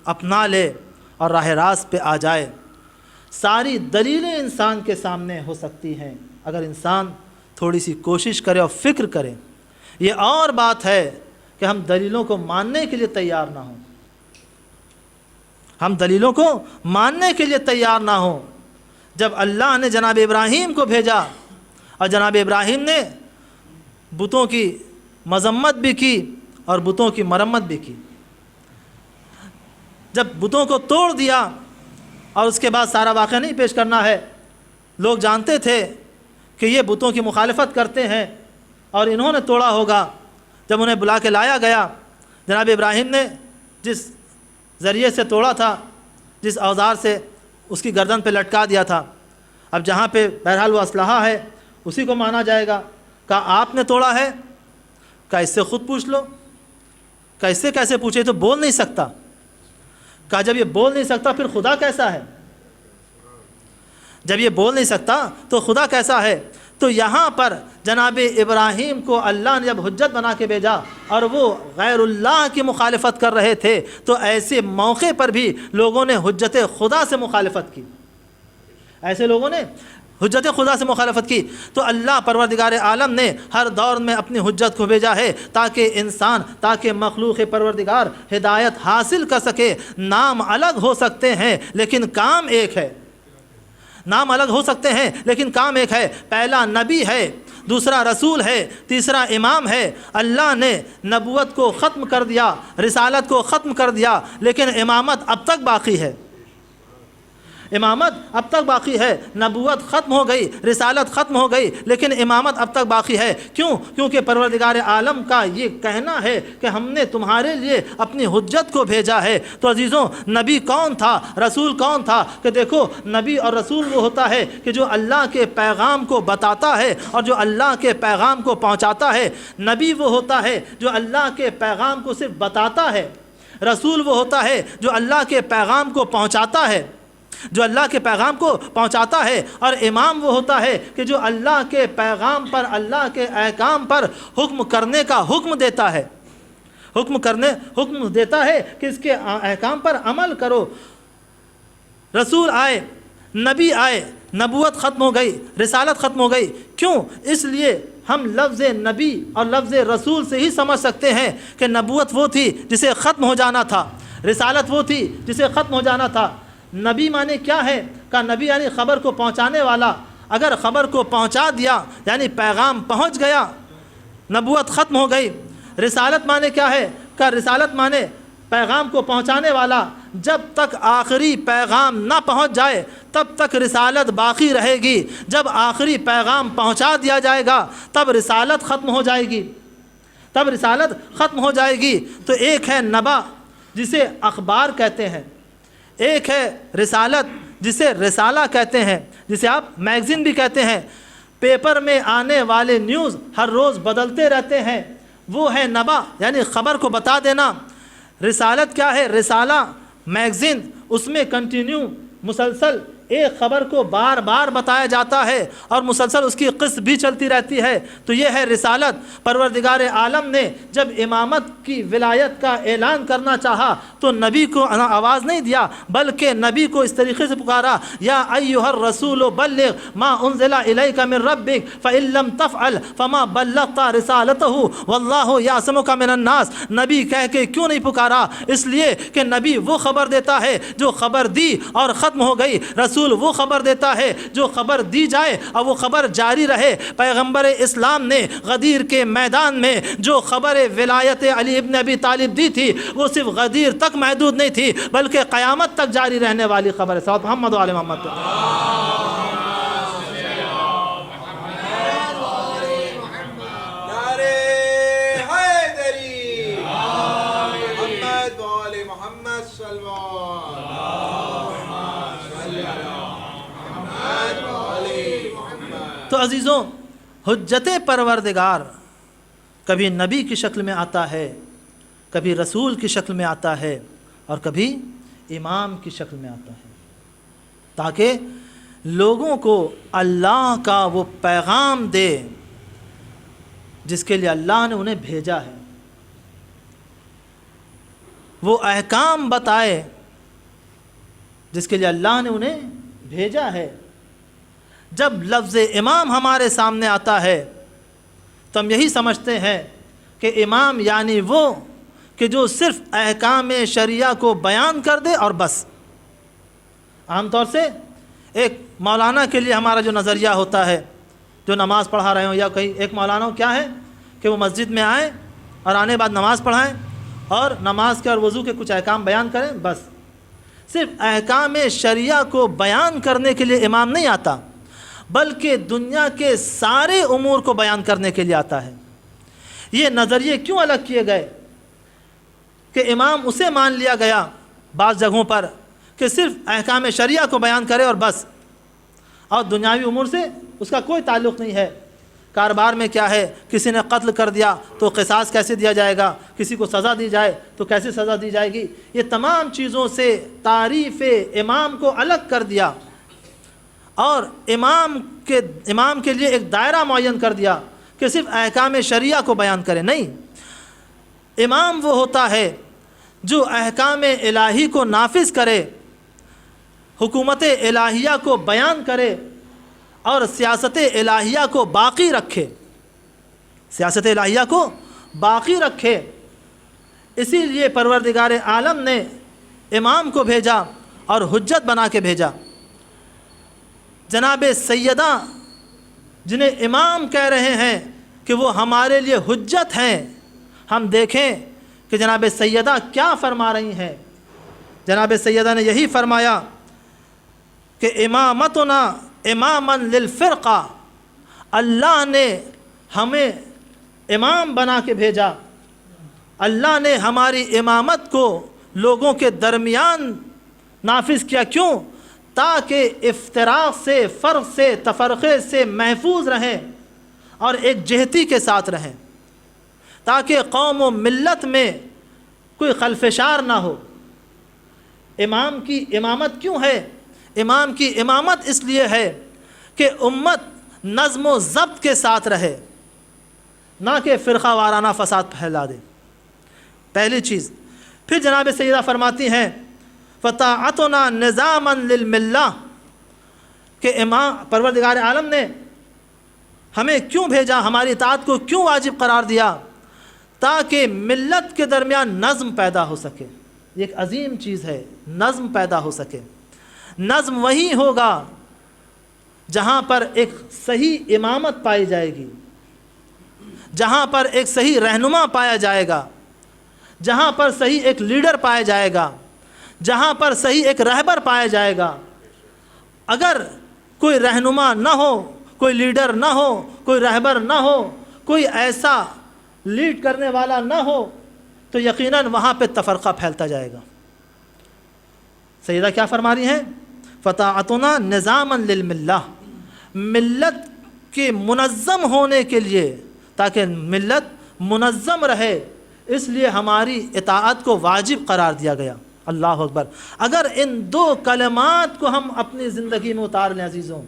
اپنا لے اور راہ راست پہ آ جائے۔ ساری دلیلیں انسان کے سامنے ہو سکتی ہیں اگر انسان تھوڑی سی کوشش کرے اور فکر کرے۔ یہ اور بات ہے کہ ہم دلیلوں کو ماننے کے لیے تیار نہ ہوں، ہم دلیلوں کو ماننے کے لیے تیار نہ ہوں۔ جب اللہ نے جناب ابراہیم کو بھیجا اور جناب ابراہیم نے بتوں کی مذمت بھی کی اور بتوں کی مرمت بھی کی، جب بتوں کو توڑ دیا، اور اس کے بعد سارا واقعہ نہیں پیش کرنا ہے، لوگ جانتے تھے کہ یہ بتوں کی مخالفت کرتے ہیں اور انہوں نے توڑا ہوگا۔ جب انہیں بلا کے لایا گیا، جناب ابراہیم نے جس ذریعے سے توڑا تھا، جس اوزار سے اس کی گردن پہ لٹکا دیا تھا، اب جہاں پہ بہرحال وہ اسلحہ ہے اسی کو مانا جائے گا۔ کہا آپ نے توڑا ہے؟ کہا اس سے خود پوچھ لو۔ کہا اس سے کیسے پوچھے، تو بول نہیں سکتا۔ کہا جب یہ بول نہیں سکتا پھر خدا کیسا ہے؟ جب یہ بول نہیں سکتا تو خدا کیسا ہے؟ تو یہاں پر جناب ابراہیم کو اللہ نے جب حجت بنا کے بھیجا اور وہ غیر اللہ کی مخالفت کر رہے تھے، تو ایسے موقع پر بھی لوگوں نے حجت خدا سے مخالفت کی، ایسے لوگوں نے حجت خدا سے مخالفت کی۔ تو اللہ پروردگار عالم نے ہر دور میں اپنی حجت کو بھیجا ہے تاکہ انسان، تاکہ مخلوق پروردگار ہدایت حاصل کر سکے۔ نام الگ ہو سکتے ہیں لیکن کام ایک ہے، نام الگ ہو سکتے ہیں لیکن کام ایک ہے۔ پہلا نبی ہے، دوسرا رسول ہے، تیسرا امام ہے۔ اللہ نے نبوت کو ختم کر دیا، رسالت کو ختم کر دیا، لیکن امامت اب تک باقی ہے، امامت اب تک باقی ہے۔ نبوت ختم ہو گئی، رسالت ختم ہو گئی، لیکن امامت اب تک باقی ہے۔ کیوں؟ کیونکہ پروردگار عالم کا یہ کہنا ہے کہ ہم نے تمہارے لیے اپنی حجت کو بھیجا ہے۔ تو عزیزوں، نبی کون تھا، رسول کون تھا؟ کہ دیکھو نبی اور رسول وہ ہوتا ہے کہ جو اللہ کے پیغام کو بتاتا ہے اور جو اللہ کے پیغام کو پہنچاتا ہے۔ نبی وہ ہوتا ہے جو اللہ کے پیغام کو صرف بتاتا ہے، رسول وہ ہوتا ہے جو اللہ کے پیغام کو پہنچاتا ہے، جو اللہ کے پیغام کو پہنچاتا ہے، اور امام وہ ہوتا ہے کہ جو اللہ کے پیغام پر، اللہ کے احکام پر حکم کرنے کا حکم دیتا ہے، حکم دیتا ہے کہ اس کے احکام پر عمل کرو۔ رسول آئے، نبی آئے، نبوت ختم ہو گئی، رسالت ختم ہو گئی۔ کیوں؟ اس لیے ہم لفظ نبی اور لفظ رسول سے ہی سمجھ سکتے ہیں کہ نبوت وہ تھی جسے ختم ہو جانا تھا، رسالت وہ تھی جسے ختم ہو جانا تھا۔ نبی معنی کیا ہے؟ کہ نبی یعنی خبر کو پہنچانے والا۔ اگر خبر کو پہنچا دیا یعنی پیغام پہنچ گیا، نبوت ختم ہو گئی۔ رسالت معنی کیا ہے؟ کہ رسالت معنی پیغام کو پہنچانے والا، جب تک آخری پیغام نہ پہنچ جائے تب تک رسالت باقی رہے گی، جب آخری پیغام پہنچا دیا جائے گا تب رسالت ختم ہو جائے گی، تب رسالت ختم ہو جائے گی۔ تو ایک ہے نبا جسے اخبار کہتے ہیں، ایک ہے رسالت جسے رسالہ کہتے ہیں، جسے آپ میگزین بھی کہتے ہیں۔ پیپر میں آنے والے نیوز ہر روز بدلتے رہتے ہیں، وہ ہے نبا یعنی خبر کو بتا دینا۔ رسالت کیا ہے؟ رسالہ میگزین، اس میں کنٹینیو مسلسل ایک خبر کو بار بار بتایا جاتا ہے اور مسلسل اس کی قسط بھی چلتی رہتی ہے، تو یہ ہے رسالت۔ پروردگار عالم نے جب امامت کی ولایت کا اعلان کرنا چاہا تو نبی کو آواز نہیں دیا، بلکہ نبی کو اس طریقے سے پکارا، یا ایھا الرسول بلغ ما انزل الیک من ربک فإن لم تفعل فما بلغت رسالتہ واللہ یعصمک من الناس۔ نبی کہہ کے کیوں نہیں پکارا؟ اس لیے کہ نبی وہ خبر دیتا ہے جو خبر دی اور ختم ہو گئی، رسول وہ خبر دیتا ہے جو خبر دی جائے اور وہ خبر جاری رہے۔ پیغمبر اسلام نے غدیر کے میدان میں جو خبر ولایت علی ابن ابی طالب دی تھی وہ صرف غدیر تک محدود نہیں تھی بلکہ قیامت تک جاری رہنے والی خبر ہے۔ صلی محمد و علی محمد۔ تو عزیزوں، حجت پروردگار کبھی نبی کی شکل میں آتا ہے، کبھی رسول کی شکل میں آتا ہے اور کبھی امام کی شکل میں آتا ہے، تاکہ لوگوں کو اللہ کا وہ پیغام دے جس کے لیے اللہ نے انہیں بھیجا ہے، وہ احکام بتائے جس کے لیے اللہ نے انہیں بھیجا ہے۔ جب لفظ امام ہمارے سامنے آتا ہے تو ہم یہی سمجھتے ہیں کہ امام یعنی وہ کہ جو صرف احکام شریعہ کو بیان کر دے اور بس۔ عام طور سے ایک مولانا کے لیے ہمارا جو نظریہ ہوتا ہے، جو نماز پڑھا رہے ہوں یا کہیں، ایک مولانا کیا ہے کہ وہ مسجد میں آئیں اور آنے بعد نماز پڑھائیں اور نماز کے اور وضو کے کچھ احکام بیان کریں، بس۔ صرف احکام شریعہ کو بیان کرنے کے لیے امام نہیں آتا، بلکہ دنیا کے سارے امور کو بیان کرنے کے لیے آتا ہے۔ یہ نظریے کیوں الگ کیے گئے کہ امام اسے مان لیا گیا بعض جگہوں پر کہ صرف احکام شریعہ کو بیان کرے اور بس، اور دنیاوی امور سے اس کا کوئی تعلق نہیں ہے۔ کاروبار میں کیا ہے، کسی نے قتل کر دیا تو قصاص کیسے دیا جائے گا، کسی کو سزا دی جائے تو کیسے سزا دی جائے گی، یہ تمام چیزوں سے تعریف امام کو الگ کر دیا اور امام کے لیے ایک دائرہ معین کر دیا کہ صرف احکام شریعہ کو بیان کرے۔ نہیں، امام وہ ہوتا ہے جو احکام الہی کو نافذ کرے، حکومت الہیہ کو بیان کرے اور سیاست الہیہ کو باقی رکھے، سیاست الہیہ کو باقی رکھے۔ اسی لیے پروردگار عالم نے امام کو بھیجا اور حجت بنا کے بھیجا۔ جناب سیدہ جنہیں امام کہہ رہے ہیں کہ وہ ہمارے لیے حجت ہیں، ہم دیکھیں کہ جناب سیدہ کیا فرما رہی ہیں۔ جناب سیدہ نے یہی فرمایا کہ امامتنا اماما للفرقہ، اللہ نے ہمیں امام بنا کے بھیجا، اللہ نے ہماری امامت کو لوگوں کے درمیان نافذ کیا۔ کیوں؟ تاکہ افتراق سے، فرق سے، تفرقے سے محفوظ رہیں اور ایک جہتی کے ساتھ رہیں، تاکہ قوم و ملت میں کوئی خلفشار نہ ہو۔ امام کی امامت کیوں ہے؟ امام کی امامت اس لیے ہے کہ امت نظم و ضبط کے ساتھ رہے، نہ کہ فرقہ وارانہ فساد پھیلا دے، پہلی چیز۔ پھر جناب سیدہ فرماتی ہیں فطاعتنا نظاما للملہ، کہ امام پروردگار عالم نے ہمیں کیوں بھیجا، ہماری اطاعت کو کیوں واجب قرار دیا؟ تاکہ ملت کے درمیان نظم پیدا ہو سکے۔ یہ ایک عظیم چیز ہے، نظم پیدا ہو سکے۔ نظم وہی ہوگا جہاں پر ایک صحیح امامت پائی جائے گی، جہاں پر ایک صحیح رہنما پایا جائے گا، جہاں پر صحیح ایک لیڈر پایا جائے گا، جہاں پر صحیح ایک رہبر پایا جائے گا، اگر کوئی رہنما نہ ہو، کوئی لیڈر نہ ہو، کوئی رہبر نہ ہو، کوئی ایسا لیڈ کرنے والا نہ ہو، تو یقیناً وہاں پہ تفرقہ پھیلتا جائے گا۔ سیدہ کیا فرما رہی ہیں؟ فطاعتنا نظاما للملہ، ملت کے منظم ہونے کے لیے، تاکہ ملت منظم رہے، اس لیے ہماری اطاعت کو واجب قرار دیا گیا۔ اللہ اکبر۔ اگر ان دو کلمات کو ہم اپنی زندگی میں اتار لیں عزیزوں،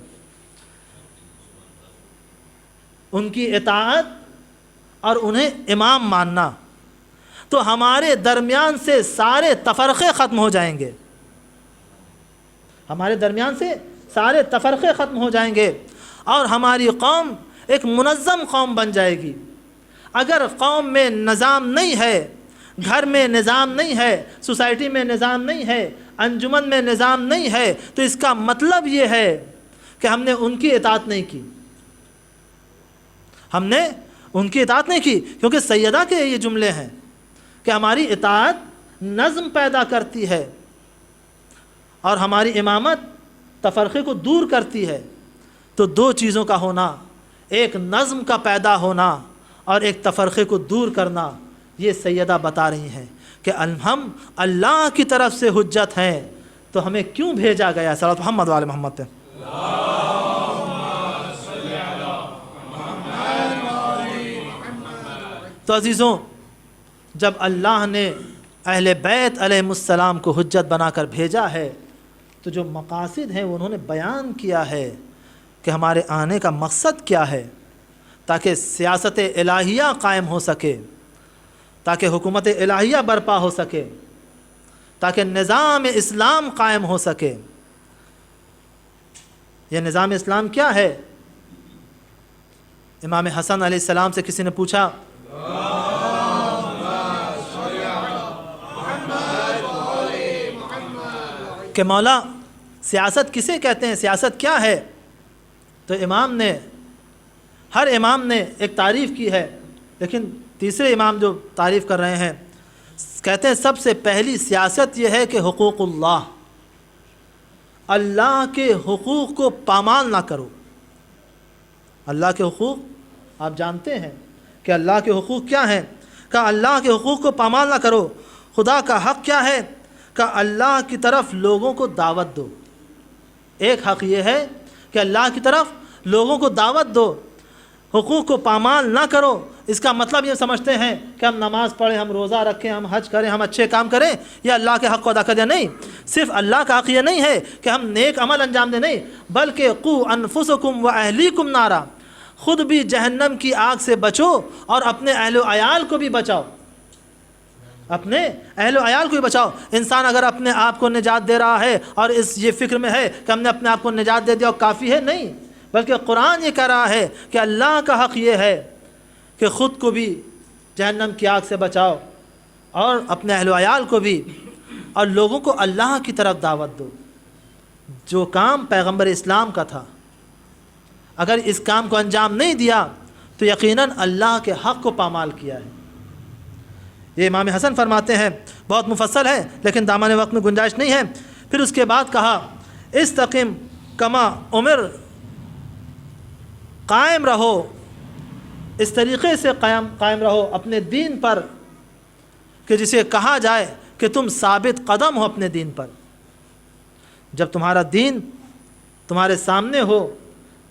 ان کی اطاعت اور انہیں امام ماننا، تو ہمارے درمیان سے سارے تفرقے ختم ہو جائیں گے، ہمارے درمیان سے سارے تفرقے ختم ہو جائیں گے، اور ہماری قوم ایک منظم قوم بن جائے گی۔ اگر قوم میں نظام نہیں ہے، گھر میں نظام نہیں ہے، سوسائٹی میں نظام نہیں ہے، انجمن میں نظام نہیں ہے، تو اس کا مطلب یہ ہے کہ ہم نے ان کی اطاعت نہیں کی، ہم نے ان کی اطاعت نہیں کی، کیونکہ سیدہ کے یہ جملے ہیں کہ ہماری اطاعت نظم پیدا کرتی ہے اور ہماری امامت تفرقے کو دور کرتی ہے۔ تو دو چیزوں کا ہونا، ایک نظم کا پیدا ہونا اور ایک تفرقے کو دور کرنا، یہ سیدہ بتا رہی ہیں کہ ہم اللہ کی طرف سے حجت ہیں، تو ہمیں کیوں بھیجا گیا؟ صلوات محمد وعلی محمد۔ تو عزیزوں، جب اللہ نے اہل بیت علیہم السلام کو حجت بنا کر بھیجا ہے، تو جو مقاصد ہیں انہوں نے بیان کیا ہے کہ ہمارے آنے کا مقصد کیا ہے، تاکہ سیاست الہیہ قائم ہو سکے، تاکہ حکومت الہیہ برپا ہو سکے، تاکہ نظام اسلام قائم ہو سکے۔ یہ نظام اسلام کیا ہے؟ امام حسن علیہ السلام سے کسی نے پوچھا کہ مولا سیاست کسے کہتے ہیں، سیاست کیا ہے؟ تو ہر امام نے ایک تعریف کی ہے، لیکن تیسرے امام جو تعریف کر رہے ہیں کہتے ہیں سب سے پہلی سیاست یہ ہے کہ حقوق اللہ کے حقوق کو پامال نہ کرو۔ اللہ کے حقوق آپ جانتے ہیں کہ اللہ کے حقوق کیا ہیں، کہ اللہ کے حقوق کو پامال نہ کرو۔ خدا کا حق کیا ہے؟ کہ اللہ کی طرف لوگوں کو دعوت دو۔ ایک حق یہ ہے کہ اللہ کی طرف لوگوں کو دعوت دو، حقوق کو پامال نہ کرو۔ اس کا مطلب یہ سمجھتے ہیں کہ ہم نماز پڑھیں، ہم روزہ رکھیں، ہم حج کریں، ہم اچھے کام کریں، یہ اللہ کے حق کو ادا کر دیں۔ نہیں، صرف اللہ کا حق یہ نہیں ہے کہ ہم نیک عمل انجام دیں، نہیں، بلکہ قوا انفسکم واہلیکم نارا، خود بھی جہنم کی آگ سے بچو اور اپنے اہل و عیال کو بھی بچاؤ، اپنے اہل و عیال کو بھی بچاؤ۔ انسان اگر اپنے آپ کو نجات دے رہا ہے اور یہ فکر میں ہے کہ ہم نے اپنے آپ کو نجات دے دیا اور کافی ہے، نہیں، بلکہ قرآن یہ کہہ رہا ہے کہ اللہ کا حق یہ ہے کہ خود کو بھی جہنم کی آگ سے بچاؤ اور اپنے اہل و عیال کو بھی، اور لوگوں کو اللہ کی طرف دعوت دو۔ جو کام پیغمبر اسلام کا تھا، اگر اس کام کو انجام نہیں دیا تو یقیناً اللہ کے حق کو پامال کیا ہے۔ یہ امام حسن فرماتے ہیں، بہت مفصل ہے لیکن دامن وقت میں گنجائش نہیں ہے۔ پھر اس کے بعد کہا استقم کما عمر، قائم رہو، اس طریقے سے قائم رہو اپنے دین پر کہ جسے کہا جائے کہ تم ثابت قدم ہو اپنے دین پر۔ جب تمہارا دین تمہارے سامنے ہو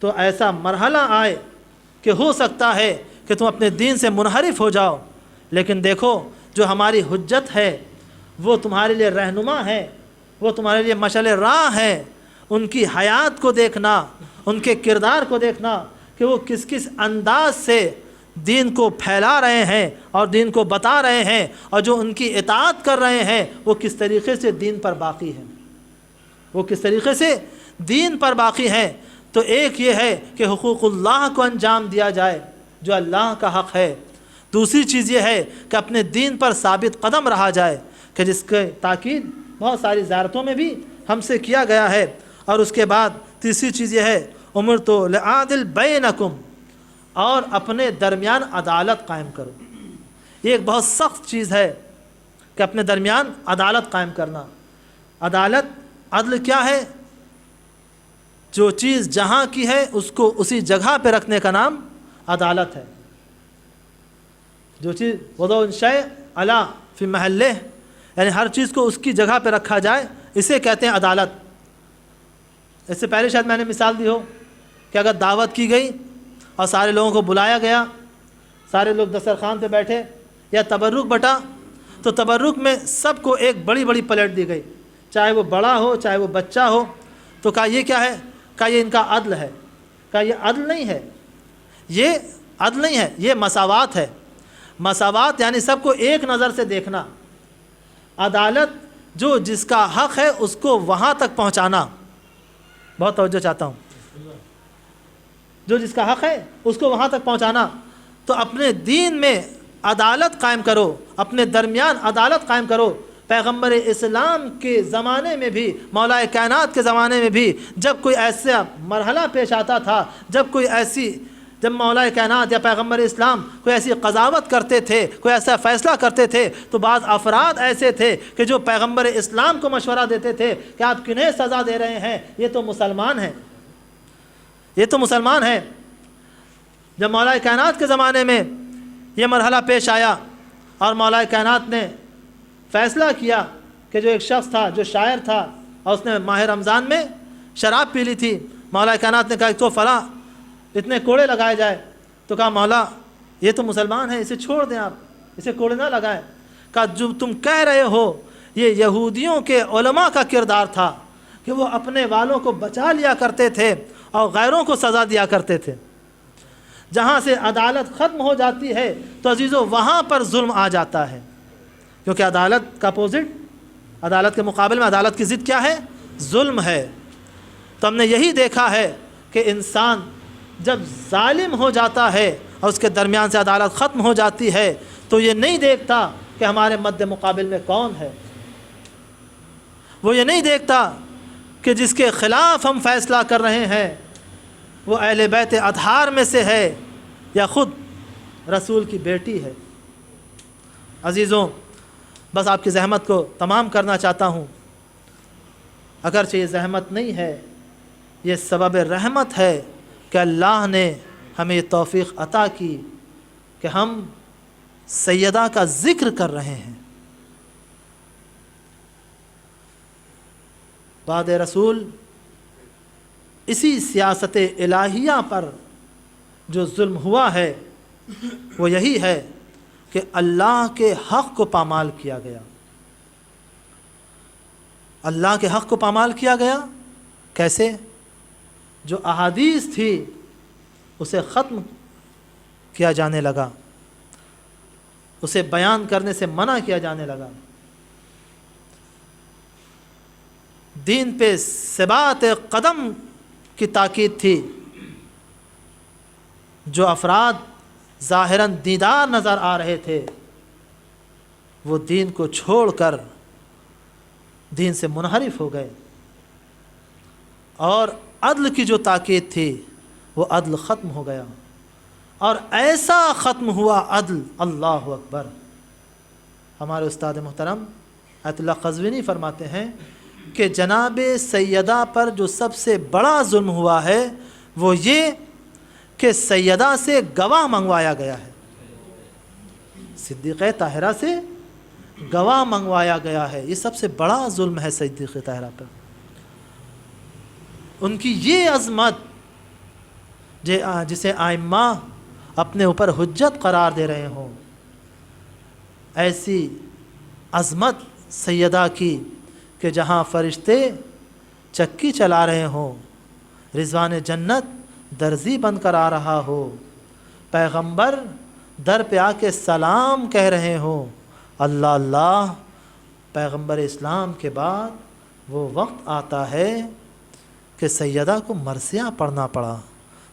تو ایسا مرحلہ آئے کہ ہو سکتا ہے کہ تم اپنے دین سے منحرف ہو جاؤ، لیکن دیکھو جو ہماری حجت ہے وہ تمہارے لیے رہنما ہے، وہ تمہارے لیے مشعل راہ ہے۔ ان کی حیات کو دیکھنا، ان کے کردار کو دیکھنا کہ وہ کس کس انداز سے دین کو پھیلا رہے ہیں اور دین کو بتا رہے ہیں، اور جو ان کی اطاعت کر رہے ہیں وہ کس طریقے سے دین پر باقی ہیں، وہ کس طریقے سے دین پر باقی ہیں۔ تو ایک یہ ہے کہ حقوق اللہ کو انجام دیا جائے جو اللہ کا حق ہے، دوسری چیز یہ ہے کہ اپنے دین پر ثابت قدم رہا جائے، کہ جس کے تاکید بہت ساری زیارتوں میں بھی ہم سے کیا گیا ہے۔ اور اس کے بعد تیسری چیز یہ ہے امرت لعادل بینکم، اور اپنے درمیان عدالت قائم کرو۔ یہ ایک بہت سخت چیز ہے کہ اپنے درمیان عدالت قائم کرنا. عدالت، عدل کیا ہے؟ جو چیز جہاں کی ہے اس کو اسی جگہ پہ رکھنے کا نام عدالت ہے. جو چیز وضع الشیء علی فی محلہ، یعنی ہر چیز کو اس کی جگہ پہ رکھا جائے، اسے کہتے ہیں عدالت. اس سے پہلے شاید میں نے مثال دی ہو کہ اگر دعوت کی گئی اور سارے لوگوں کو بلایا گیا، سارے لوگ دسترخوان پہ بیٹھے، یا تبرک بٹا، تو تبرک میں سب کو ایک بڑی بڑی پلیٹ دی گئی، چاہے وہ بڑا ہو چاہے وہ بچہ ہو. تو کہا یہ کیا ہے؟ کہا یہ ان کا عدل ہے. کہا یہ عدل نہیں ہے، یہ عدل نہیں ہے، یہ مساوات ہے. مساوات یعنی سب کو ایک نظر سے دیکھنا. عدالت جو جس کا حق ہے اس کو وہاں تک پہنچانا. بہت توجہ چاہتا ہوں. جو جس کا حق ہے اس کو وہاں تک پہنچانا. تو اپنے دین میں عدالت قائم کرو، اپنے درمیان عدالت قائم کرو. پیغمبر اسلام کے زمانے میں بھی، مولا کائنات کے زمانے میں بھی جب کوئی ایسا مرحلہ پیش آتا تھا، جب مولا کائنات یا پیغمبر اسلام کوئی ایسی قضاوت کرتے تھے، کوئی ایسا فیصلہ کرتے تھے، تو بعض افراد ایسے تھے کہ جو پیغمبر اسلام کو مشورہ دیتے تھے کہ آپ کنہیں سزا دے رہے ہیں، یہ تو مسلمان ہیں، یہ تو مسلمان ہیں. جب مولا کائنات کے زمانے میں یہ مرحلہ پیش آیا اور مولا کائنات نے فیصلہ کیا کہ جو ایک شخص تھا جو شاعر تھا اور اس نے ماہ رمضان میں شراب پی لی تھی، مولا کائنات نے کہا کہ تو فلاں اتنے کوڑے لگائے جائے. تو کہا مولا یہ تو مسلمان ہے، اسے چھوڑ دیں، آپ اسے کوڑے نہ لگائیں. کہا جو تم کہہ رہے ہو یہ یہودیوں کے علماء کا کردار تھا کہ وہ اپنے والوں کو بچا لیا کرتے تھے اور غیروں کو سزا دیا کرتے تھے. جہاں سے عدالت ختم ہو جاتی ہے تو عزیزو وہاں پر ظلم آ جاتا ہے، کیونکہ عدالت کا اپوزٹ، عدالت کے مقابل میں عدالت کی ضد کیا ہے؟ ظلم ہے. تو ہم نے یہی دیکھا ہے کہ انسان جب ظالم ہو جاتا ہے اور اس کے درمیان سے عدالت ختم ہو جاتی ہے تو یہ نہیں دیکھتا کہ ہمارے مد مقابل میں کون ہے. وہ یہ نہیں دیکھتا کہ جس کے خلاف ہم فیصلہ کر رہے ہیں وہ اہل بیت اطہار میں سے ہے یا خود رسول کی بیٹی ہے. عزیزوں، بس آپ کی زحمت کو تمام کرنا چاہتا ہوں. اگرچہ یہ زحمت نہیں ہے، یہ سبب رحمت ہے کہ اللہ نے ہمیں یہ توفیق عطا کی کہ ہم سیدہ کا ذکر کر رہے ہیں. بعد رسول اسی سیاست الہیہ پر جو ظلم ہوا ہے وہ یہی ہے کہ اللہ کے حق کو پامال کیا گیا. اللہ کے حق کو پامال کیا گیا کیسے؟ جو احادیث تھی اسے ختم کیا جانے لگا، اسے بیان کرنے سے منع کیا جانے لگا. دین پہ ثبات قدم کی تاکید تھی. جو افراد ظاہراً دیندار نظر آ رہے تھے وہ دین کو چھوڑ کر دین سے منحرف ہو گئے، اور عدل کی جو تاکید تھی وہ عدل ختم ہو گیا. اور ایسا ختم ہوا عدل، اللہ اکبر. ہمارے استاد محترم آیت اللہ قزوینی فرماتے ہیں کہ جناب سیدہ پر جو سب سے بڑا ظلم ہوا ہے وہ یہ کہ سیدہ سے گواہ منگوایا گیا ہے، صدیقہ طاہرہ سے گواہ منگوایا گیا ہے. یہ سب سے بڑا ظلم ہے صدیقہ طاہرہ پر. ان کی یہ عظمت جسے ائمہ اپنے اوپر حجت قرار دے رہے ہوں، ایسی عظمت سیدہ کی کہ جہاں فرشتے چکی چلا رہے ہوں، رضوان جنت درزی بن کر آ رہا ہو، پیغمبر در پہ آ کے سلام کہہ رہے ہوں. اللہ اللہ. پیغمبر اسلام کے بعد وہ وقت آتا ہے کہ سیدہ کو مرثیہ پڑھنا پڑا.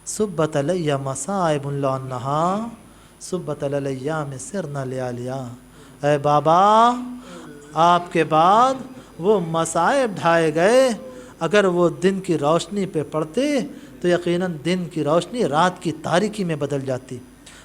صبت علیہ مصائب لعنہا صبت علیہ میں سرنا لیا لیا. اے بابا آپ کے بعد وہ مصائب ڈھائے گئے، اگر وہ دن کی روشنی پہ پڑتے تو یقیناً دن کی روشنی رات کی تاریکی میں بدل جاتی.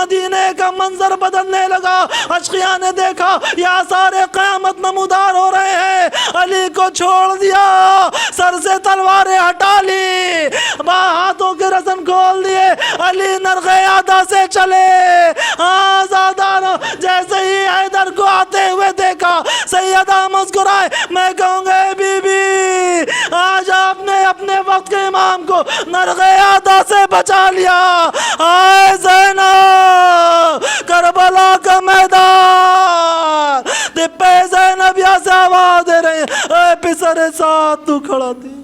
مدینے کا منظر بدلنے لگا، اشقیاء نے دیکھا یہ آثار قیامت نمودار ہو رہے ہیں، علی کو چھوڑ دیا، سر سے تلواریں ہٹا لی، ہاتھوں کے رسن کھول دیے، علی نرغے آدھا سے چلے۔ آزادانو جیسے ہی حیدر کو آتے ہوئے دیکھا، سیدہ مسکرائے، میں کہوں گے بی بی آج آپ نے اپنے وقت کے امام کو نرغے آدھا سے بچا لیا۔ آئے زینب کربلا کا میدان، تپے زینب یا سے آواز دے رہے ہیں، اے پسر ساتھ تو کھڑا تھی۔